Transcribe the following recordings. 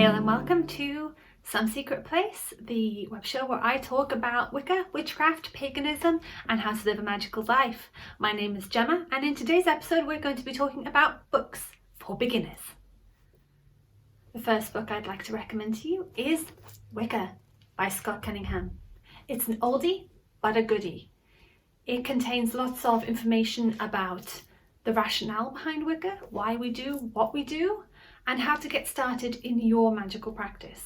Hail and welcome to Some Secret Place, the web show where I talk about Wicca, witchcraft, paganism and how to live a magical life. My name is Gemma and in today's episode we're going to be talking about books for beginners. The first book I'd like to recommend to you is Wicca by Cunningham. It's an oldie but a goodie. It contains lots of information about the rationale behind Wicca, why we do what we do, and how to get started in your magical practice.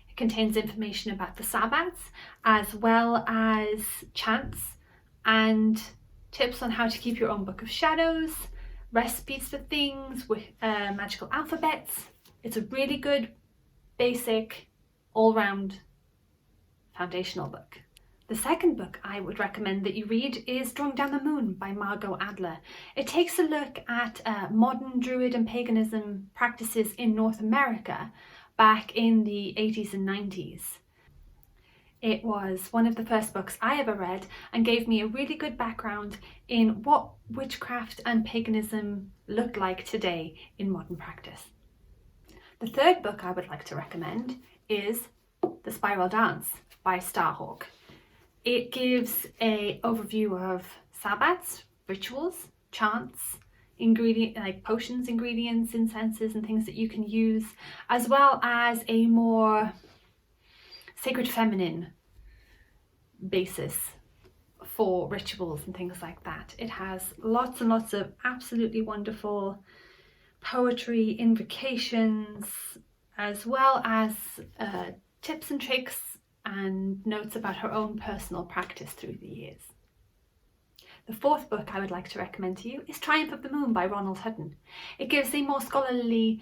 It contains information about the Sabbats, as well as chants and tips on how to keep your own book of shadows, recipes for things with magical alphabets. It's a really good, basic, all-round foundational book. The second book I would recommend that you read is Drawing Down the Moon by Margot Adler. It takes a look at modern Druid and paganism practices in North America back in the 80s and 90s. It was one of the first books I ever read and gave me a really good background in what witchcraft and paganism looked like today in modern practice. The third book I would like to recommend is The Spiral Dance by Starhawk. It gives an overview of Sabbats, rituals, chants, like potions, ingredients, incenses and things that you can use, as well as a more sacred feminine basis for rituals and things like that. It has lots and lots of absolutely wonderful poetry, invocations, as well as tips and tricks and notes about her own personal practice through the years. The fourth book I would like to recommend to you is Triumph of the Moon by Ronald Hutton. It gives a more scholarly,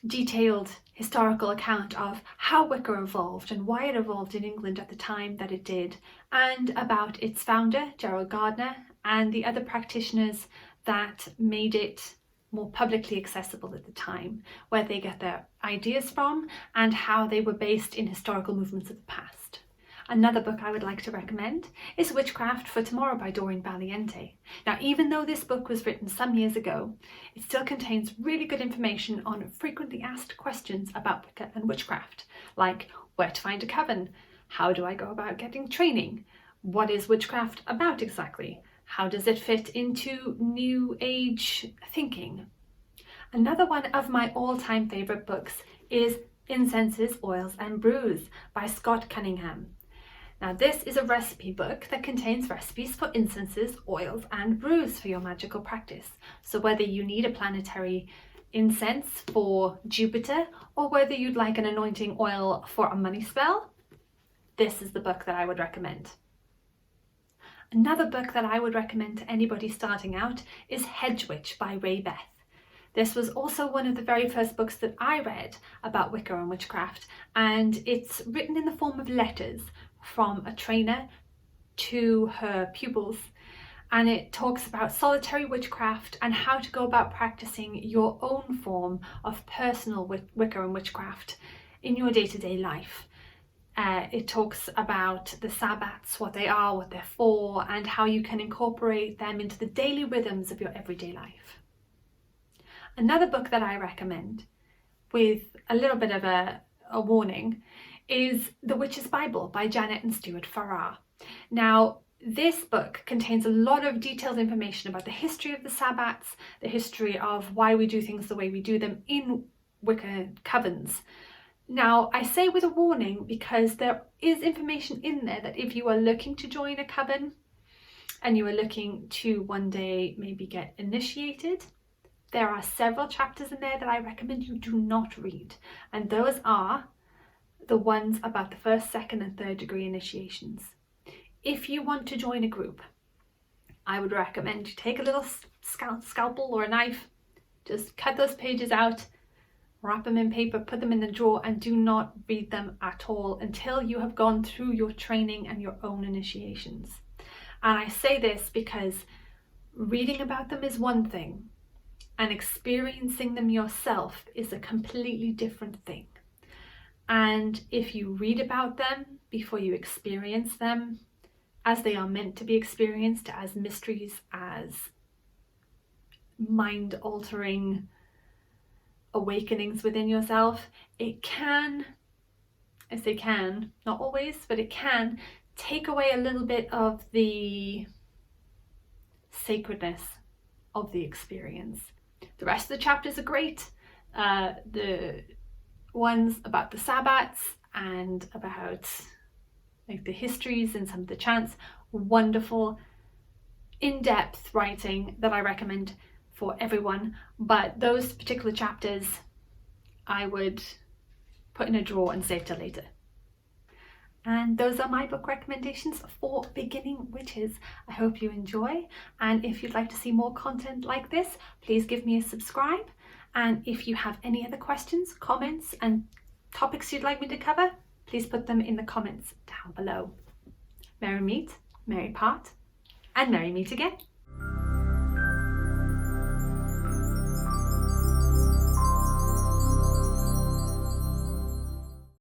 detailed historical account of how Wicca evolved and why it evolved in England at the time that it did, and about its founder, Gerald Gardner, and the other practitioners that made it more publicly accessible at the time, where they get their ideas from and how they were based in historical movements of the past. Another book I would like to recommend is Witchcraft for Tomorrow by Doreen, Valiente. Now, even though this book was written some years ago, it still contains really good information on frequently asked questions about Wicca and witchcraft, like where to find a coven, how do I go about getting training, what is witchcraft about exactly, how does it fit into New Age thinking? Another one of my all-time favourite books is Incenses, Oils and Brews by Cunningham. Now this is a recipe book that contains recipes for incenses, oils and brews for your magical practice. So whether you need a planetary incense for Jupiter or whether you'd like an anointing oil for a money spell, this is the book that I would recommend. Another book that I would recommend to anybody starting out is Hedge by Beth. This was also one of the very first books that I read about Wicca and witchcraft, and it's written in the form of letters from a trainer to her pupils, and it talks about solitary witchcraft and how to go about practicing your own form of personal Wicca and witchcraft in your day-to-day life. It talks about the Sabbats, what they are, what they're for, and how you can incorporate them into the daily rhythms of your everyday life. Another book that I recommend, with a little bit of a warning, is The Witch's Bible by Janet and Stewart Farrar. Now, this book contains a lot of detailed information about the history of the Sabbats, the history of why we do things the way we do them in Wicca covens. Now, I say with a warning because there is information in there that if you are looking to join a coven and you are looking to one day maybe get initiated, there are several chapters in there that I recommend you do not read. And those are the ones about the first, second and third degree initiations. If you want to join a group, I would recommend you take a little scalpel or a knife, just cut those pages out, wrap them in paper, put them in the drawer, and do not read them at all until you have gone through your training and your own initiations. And I say this because reading about them is one thing, and experiencing them yourself is a completely different thing. And if you read about them before you experience them as they are meant to be experienced, as mysteries, as mind-altering awakenings within yourself, it can, I say can, not always, but it can take away a little bit of the sacredness of the experience. The rest of the chapters are great. The ones about the Sabbats and about like the histories and some of the chants, wonderful, in-depth writing that I recommend for everyone. But those particular chapters I would put in a drawer and save till later. And those are my book recommendations for beginning witches. I hope you enjoy, and if you'd like to see more content like this, please give me a subscribe. And if you have any other questions, comments and topics you'd like me to cover, please put them in the comments down below. Merry meet, merry part, and merry meet again.